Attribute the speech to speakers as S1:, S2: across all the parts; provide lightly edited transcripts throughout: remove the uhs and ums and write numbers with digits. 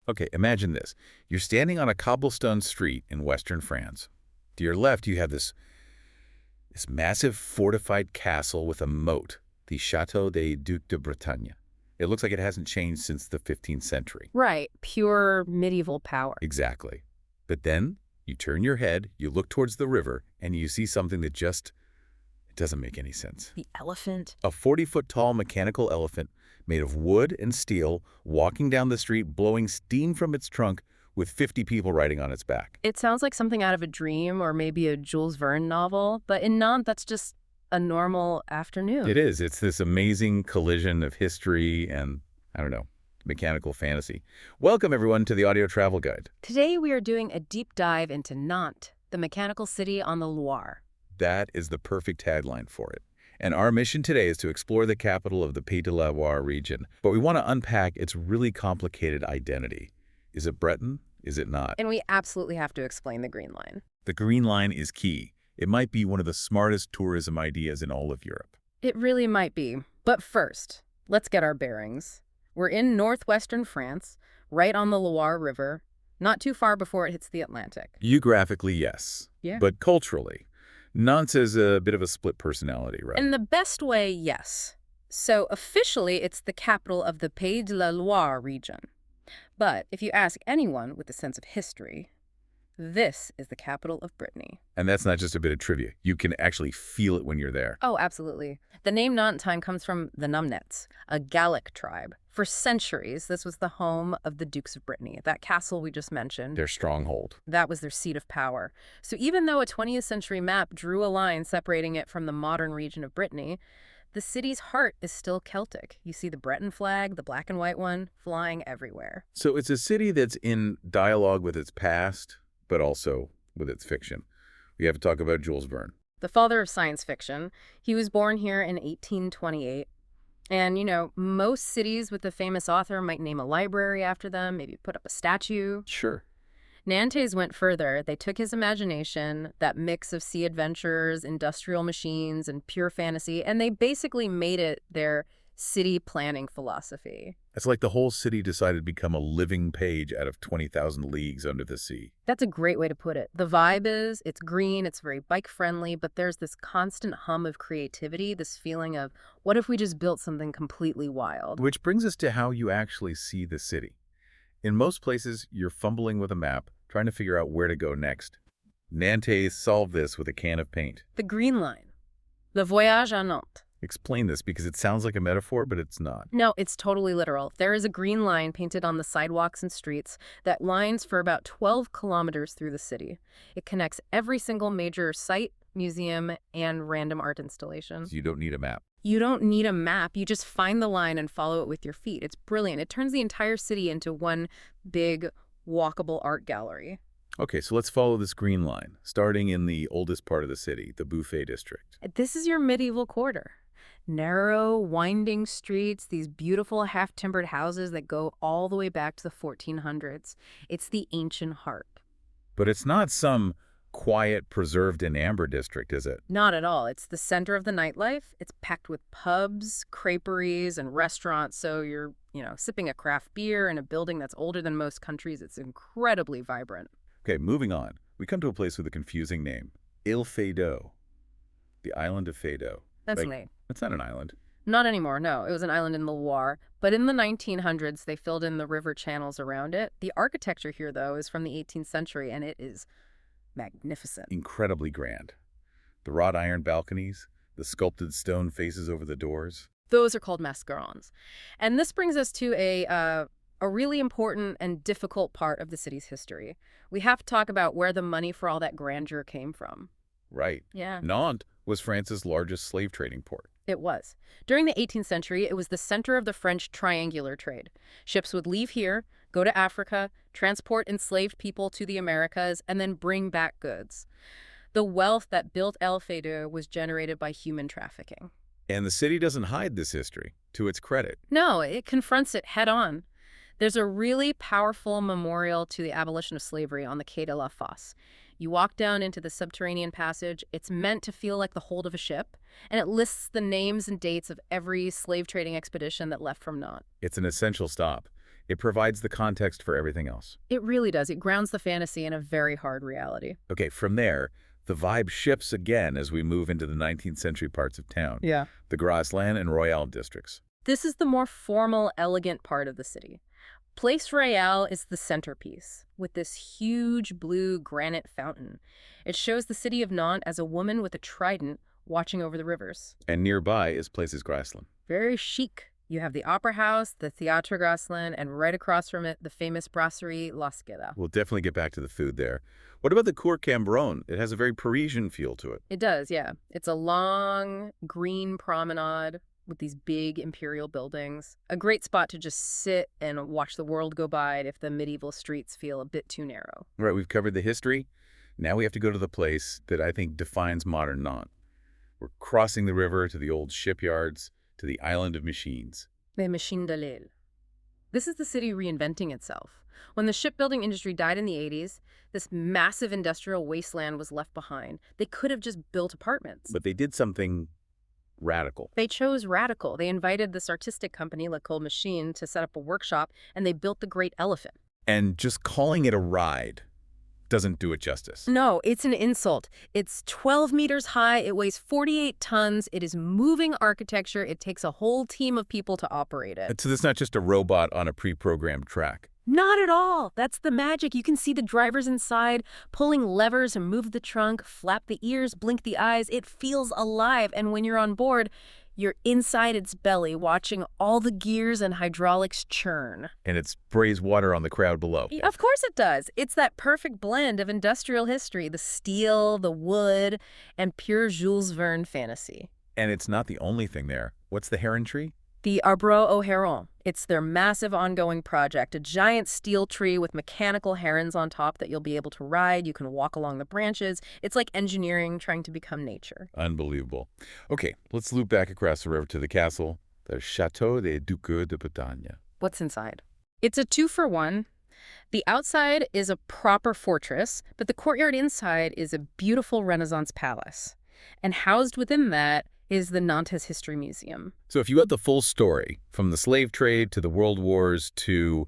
S1: Okay, imagine this. You're standing on a cobblestone street in western France. To your left, you have this massive fortified castle with a moat, the Château des Ducs de Bretagne. It looks like it hasn't changed since the 15th century.
S2: Right, pure medieval power.
S1: Exactly. But then you turn your head, you look towards the river, and you see something that just it doesn't make any sense.
S2: The elephant?
S1: A 40-foot-tall mechanical elephant made of wood and steel walking down the street, blowing steam from its trunk with 50 people riding on its back.
S2: It sounds like something out of a dream or maybe a Jules Verne novel, but in Nantes, that's just a normal afternoon.
S1: It is. It's this amazing collision of history and, I don't know, mechanical fantasy. Welcome, everyone, to the Audio Travel Guide.
S2: Today, we are doing a deep dive into Nantes, the mechanical city on the Loire.
S1: That is the perfect tagline for it. And our mission today is to explore the capital of the Pays de la Loire region, but we want to unpack its really complicated identity. Is it Breton? Is it not?
S2: And we absolutely have to explain the Green Line.
S1: The Green Line is key. It might be one of the smartest tourism ideas in all of Europe.
S2: It really might be. But first, let's get our bearings. We're in northwestern France, right on the Loire River, not too far before it hits the Atlantic.
S1: Geographically, yes.
S2: Yeah.
S1: But culturally, Nantes is a bit of a split personality, right?
S2: In the best way, yes. So officially, it's the capital of the Pays de la Loire region. But if you ask anyone with a sense of history, this is the capital of Brittany.
S1: And that's not just a bit of trivia. You can actually feel it when you're there.
S2: Oh, absolutely. The name Nantes comes from the Numnets, a Gallic tribe. For centuries, this was the home of the Ducs of Bretagne, that castle we just mentioned.
S1: Their stronghold.
S2: That was their seat of power. So even though a 20th century map drew a line separating it from the modern region of Brittany, the city's heart is still Celtic. You see the Breton flag, the black and white one, flying everywhere.
S1: So it's a city that's in dialogue with its past, but also with its fiction. We have to talk about Jules Verne.
S2: The father of science fiction. He was born here in 1828. And, you know, most cities with a famous author might name a library after them, maybe put up a statue.
S1: Sure.
S2: Nantes went further. They took his imagination, that mix of sea adventures, industrial machines, and pure fantasy, and they basically made it their city planning philosophy.
S1: It's like the whole city decided to become a living page out of 20,000 leagues under the sea.
S2: That's a great way to put it. The vibe is, it's green, it's very bike-friendly, but there's this constant hum of creativity, this feeling of, what if we just built something completely wild?
S1: Which brings us to how you actually see the city. In most places, you're fumbling with a map, trying to figure out where to go next. Nantes solved this with a can of paint.
S2: The Green Line. The Voyage à Nantes.
S1: Explain this, because it sounds like a metaphor, but it's not.
S2: No, it's totally literal. There is a green line painted on the sidewalks and streets that lines for about 12 kilometers through the city. It connects every single major site, museum, and random art installation.
S1: So you don't need a map.
S2: You don't need a map. You just find the line and follow it with your feet. It's brilliant. It turns the entire city into one big, walkable art gallery.
S1: Okay, so let's follow this green line, starting in the oldest part of the city, the Bouffay district.
S2: This is your medieval quarter. Narrow, winding streets, these beautiful half-timbered houses that go all the way back to the 1400s. It's the ancient heart.
S1: But it's not some quiet, preserved in amber district, is it?
S2: Not at all. It's the center of the nightlife. It's packed with pubs, creperies, and restaurants, so you're, sipping a craft beer in a building that's older than most countries. It's incredibly vibrant.
S1: Okay, moving on. We come to a place with a confusing name. Île Feydeau. The island of Feydeau.
S2: That's neat.
S1: It's not an island.
S2: Not anymore, no. It was an island in the Loire. But in the 1900s, they filled in the river channels around it. The architecture here, though, is from the 18th century, and it is magnificent.
S1: Incredibly grand. The wrought iron balconies, the sculpted stone faces over the doors.
S2: Those are called mascarons. And this brings us to a really important and difficult part of the city's history. We have to talk about where the money for all that grandeur came from.
S1: Right.
S2: Yeah.
S1: Nantes was France's largest slave trading port.
S2: It was. During the 18th century, it was the center of the French triangular trade. Ships would leave here, go to Africa, transport enslaved people to the Americas, and then bring back goods. The wealth that built Île Feydeau was generated by human trafficking.
S1: And the city doesn't hide this history, to its credit.
S2: No, it confronts it head on. There's a really powerful memorial to the abolition of slavery on the Quai de la Fosse. You walk down into the subterranean passage. It's meant to feel like the hold of a ship, and it lists the names and dates of every slave trading expedition that left from Nantes.
S1: It's an essential stop. It provides the context for everything else.
S2: It really does. It grounds the fantasy in a very hard reality.
S1: Okay, from there, the vibe shifts again as we move into the 19th century parts of town,
S2: Yeah.
S1: the Grassland and Royale districts.
S2: This is the more formal, elegant part of the city. Place Royale is the centerpiece, with this huge blue granite fountain. It shows the city of Nantes as a woman with a trident watching over the rivers.
S1: And nearby is Places Grassland.
S2: Very chic. You have the Opera House, the Théâtre Grassland, and right across from it, the famous brasserie La Cider.
S1: We'll definitely get back to the food there. What about the Cour Cambronne? It has a very Parisian feel to it.
S2: It does, yeah. It's a long, green promenade with these big imperial buildings. A great spot to just sit and watch the world go by if the medieval streets feel a bit too narrow.
S1: All right, we've covered the history. Now we have to go to the place that I think defines modern Nantes. We're crossing the river to the old shipyards, to the island of machines.
S2: Les machines de l'île. This is the city reinventing itself. When the shipbuilding industry died in the 80s, this massive industrial wasteland was left behind. They could have just built apartments.
S1: But they did something radical.
S2: They chose radical. They invited this artistic company, L'École Machine, to set up a workshop, and they built the Great Elephant.
S1: And just calling it a ride doesn't do it justice.
S2: No, it's an insult. It's 12 meters high. It weighs 48 tons. It is moving architecture. It takes a whole team of people to operate it.
S1: So it's not just a robot on a pre-programmed track.
S2: Not at all. That's the magic. You can see the drivers inside, pulling levers and move the trunk, flap the ears, blink the eyes. It feels alive. And when you're on board, you're inside its belly, watching all the gears and hydraulics churn.
S1: And it sprays water on the crowd below.
S2: Of course it does. It's that perfect blend of industrial history, the steel, the wood, and pure Jules Verne fantasy.
S1: And it's not the only thing there. What's the heron tree?
S2: The Arbre aux Herons. It's their massive ongoing project, a giant steel tree with mechanical herons on top that you'll be able to ride. You can walk along the branches. It's like engineering trying to become nature.
S1: Unbelievable. Okay, let's loop back across the river to the castle, the Château des Ducs de Bretagne.
S2: What's inside? It's a 2-for-1. The outside is a proper fortress, but the courtyard inside is a beautiful Renaissance palace. And housed within that is the Nantes History Museum.
S1: So if you had the full story, from the slave trade to the World Wars to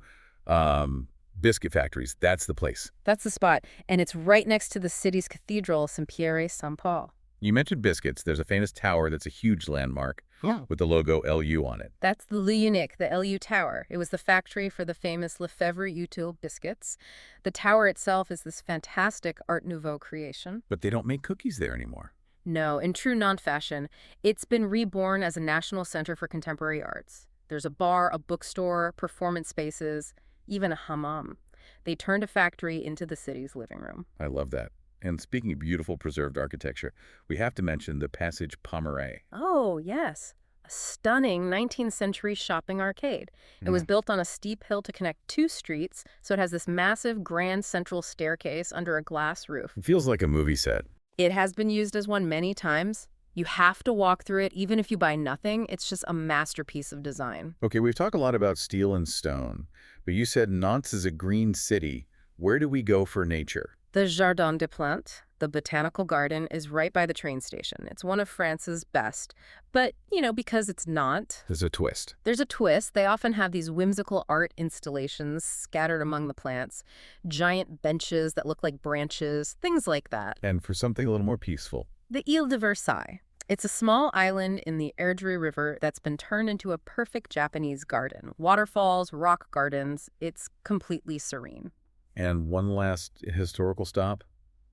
S1: biscuit factories, that's the place.
S2: That's the spot, and it's right next to the city's cathedral, Saint-Pierre-et-Saint-Paul.
S1: You mentioned biscuits. There's a famous tower that's a huge landmark with the logo LU on it.
S2: That's the L'Unique, the LU Tower. It was the factory for the famous Lefebvre Utile biscuits. The tower itself is this fantastic Art Nouveau creation.
S1: But they don't make cookies there anymore.
S2: No, in true Nantes fashion, it's been reborn as a national center for contemporary arts. There's a bar, a bookstore, performance spaces, even a hammam. They turned a factory into the city's living room.
S1: I love that. And speaking of beautiful preserved architecture, we have to mention the Passage Pommeraye.
S2: Oh, yes. A stunning 19th century shopping arcade. It was built on a steep hill to connect 2 streets, so it has this massive grand central staircase under a glass roof.
S1: It feels like a movie set.
S2: It has been used as one many times. You have to walk through it, even if you buy nothing. It's just a masterpiece of design.
S1: Okay, we've talked a lot about steel and stone, but you said Nantes is a green city. Where do we go for nature?
S2: The Jardin des Plantes, the Botanical Garden, is right by the train station. It's one of France's best. But, because it's not.
S1: There's a twist.
S2: There's a twist. They often have these whimsical art installations scattered among the plants, giant benches that look like branches, things like that.
S1: And for something a little more peaceful.
S2: The Ile de Versailles. It's a small island in the Erdre River that's been turned into a perfect Japanese garden. Waterfalls, rock gardens. It's completely serene.
S1: And one last historical stop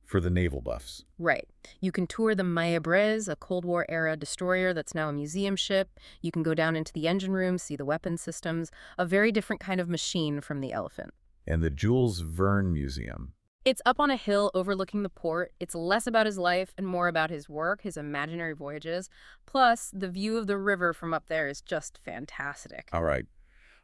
S1: for the naval buffs.
S2: Right. You can tour the Maille-Breze, a Cold War-era destroyer that's now a museum ship. You can go down into the engine room, see the weapon systems, a very different kind of machine from the Elephant.
S1: And the Jules Verne Museum.
S2: It's up on a hill overlooking the port. It's less about his life and more about his work, his imaginary voyages. Plus, the view of the river from up there is just fantastic.
S1: All right.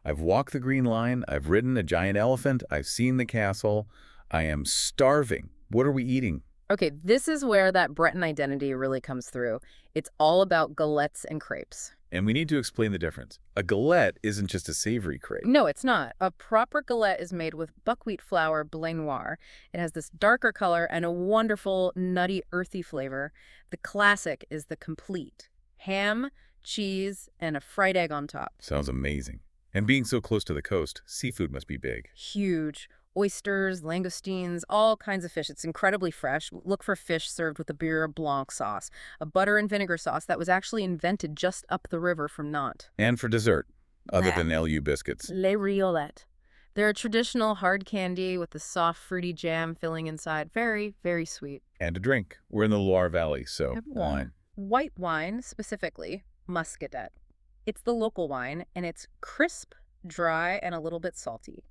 S1: I've walked the Green Line. I've ridden a giant elephant. I've seen the castle. I am starving. What are we eating?
S2: Okay, this is where that Breton identity really comes through. It's all about galettes and crepes.
S1: And we need to explain the difference. A galette isn't just a savory crepe.
S2: No, it's not. A proper galette is made with buckwheat flour, blé noir. It has this darker color and a wonderful, nutty, earthy flavor. The classic is the complete. Ham, cheese, and a fried egg on top.
S1: Sounds amazing. And being so close to the coast, seafood must be big.
S2: Huge. Oysters, langoustines, all kinds of fish. It's incredibly fresh. Look for fish served with a beurre blanc sauce, a butter and vinegar sauce that was actually invented just up the river from Nantes.
S1: And for dessert, other than LU biscuits.
S2: Les riolettes. They're a traditional hard candy with a soft, fruity jam filling inside. Very, very sweet.
S1: And a drink. We're in the Loire Valley, so wine.
S2: White wine, specifically, Muscadet. It's the local wine, and it's crisp, dry, and a little bit salty.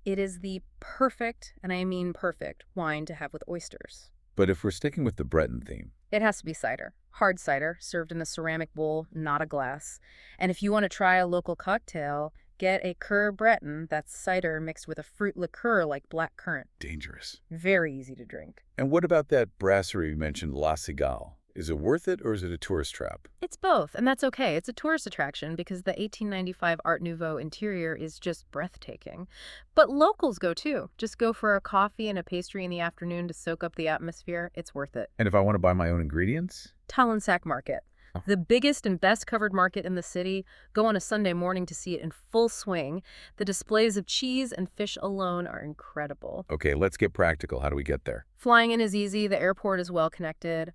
S2: It is the perfect, and I mean perfect, wine to have with oysters.
S1: But if we're sticking with the Breton theme,
S2: it has to be cider. Hard cider, served in a ceramic bowl, not a glass. And if you want to try a local cocktail, get a cœur Breton, that's cider mixed with a fruit liqueur like black currant.
S1: dangerous.
S2: Very easy to drink.
S1: And what about that brasserie you mentioned, La Cigale? Is it worth it, or is it a tourist trap?
S2: It's both, and that's okay. It's a tourist attraction because the 1895 Art Nouveau interior is just breathtaking. But locals go too. Just go for a coffee and a pastry in the afternoon to soak up the atmosphere. It's worth it.
S1: And if I want to buy my own ingredients?
S2: Talensac Market. The biggest and best covered market in the city. Go on a Sunday morning to see it in full swing. The displays of cheese and fish alone are incredible.
S1: Okay, let's get practical. How do we get there?
S2: Flying in is easy. The airport is well connected.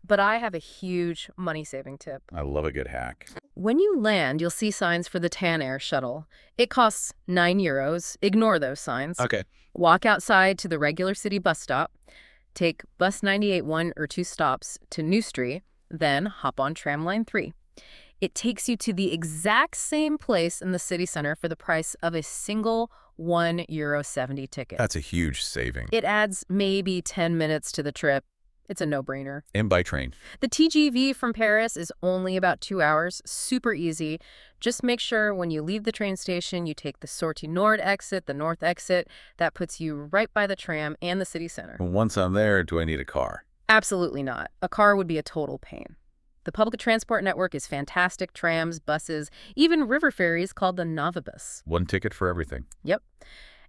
S2: But I have a huge money-saving tip.
S1: I love a good hack.
S2: When you land, you'll see signs for the Tan Air shuttle. It costs €9. Ignore those signs.
S1: Okay.
S2: Walk outside to the regular city bus stop. Take bus 98 one or two stops to New Street. Then hop on tramline 3. It takes you to the exact same place in the city center for the price of a single €1.70 ticket.
S1: That's a huge saving.
S2: It adds maybe 10 minutes to the trip. It's a no-brainer.
S1: And by train.
S2: The TGV from Paris is only about 2 hours. Super easy. Just make sure when you leave the train station, you take the Sortie Nord exit, the north exit. That puts you right by the tram and the city center.
S1: Once I'm there, do I need a car?
S2: Absolutely not. A car would be a total pain. The public transport network is fantastic. Trams, buses, even river ferries called the Navibus.
S1: One ticket for everything.
S2: Yep.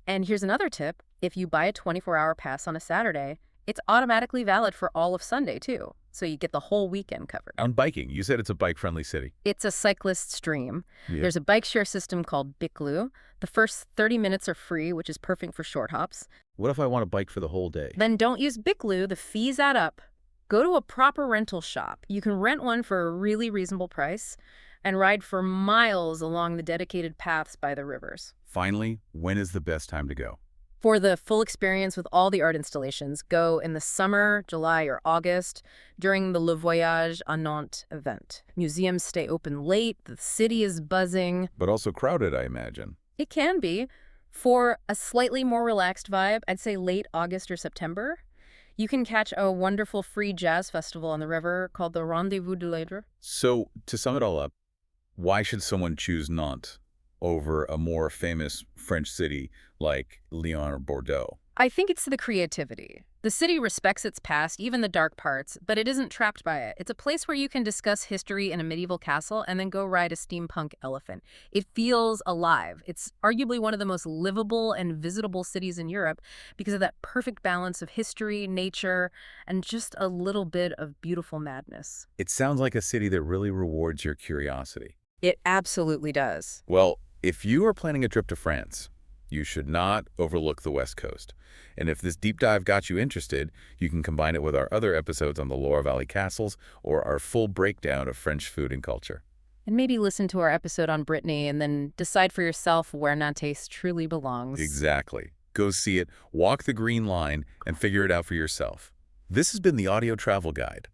S2: And here's another tip. If you buy a 24-hour pass on a Saturday, it's automatically valid for all of Sunday, too. So you get the whole weekend covered.
S1: On biking, you said it's a bike-friendly city.
S2: It's a cyclist stream.
S1: Yeah.
S2: There's a bike share system called Biclou. The first 30 minutes are free, which is perfect for short hops.
S1: What if I want a bike for the whole day?
S2: Then don't use Biclou. The fees add up. Go to a proper rental shop. You can rent one for a really reasonable price and ride for miles along the dedicated paths by the rivers.
S1: Finally, when is the best time to go?
S2: For the full experience with all the art installations, go in the summer, July or August, during the Voyage à Nantes event. Museums stay open late, the city is buzzing.
S1: But also crowded, I imagine.
S2: It can be. For a slightly more relaxed vibe, I'd say late August or September. You can catch a wonderful free jazz festival on the river called the Rendezvous de l'Aidre.
S1: So, to sum it all up, why should someone choose Nantes over a more famous French city like Lyon or Bordeaux?
S2: I think it's the creativity. The city respects its past, even the dark parts, but it isn't trapped by it. It's a place where you can discuss history in a medieval castle and then go ride a steampunk elephant. It feels alive. It's arguably one of the most livable and visitable cities in Europe because of that perfect balance of history, nature, and just a little bit of beautiful madness.
S1: It sounds like a city that really rewards your curiosity.
S2: It absolutely does.
S1: Well, if you are planning a trip to France, you should not overlook the West Coast. And if this deep dive got you interested, you can combine it with our other episodes on the Loire Valley castles or our full breakdown of French food and culture.
S2: And maybe listen to our episode on Brittany and then decide for yourself where Nantes truly belongs.
S1: Exactly. Go see it, walk the green line, and figure it out for yourself. This has been the Audio Travel Guide.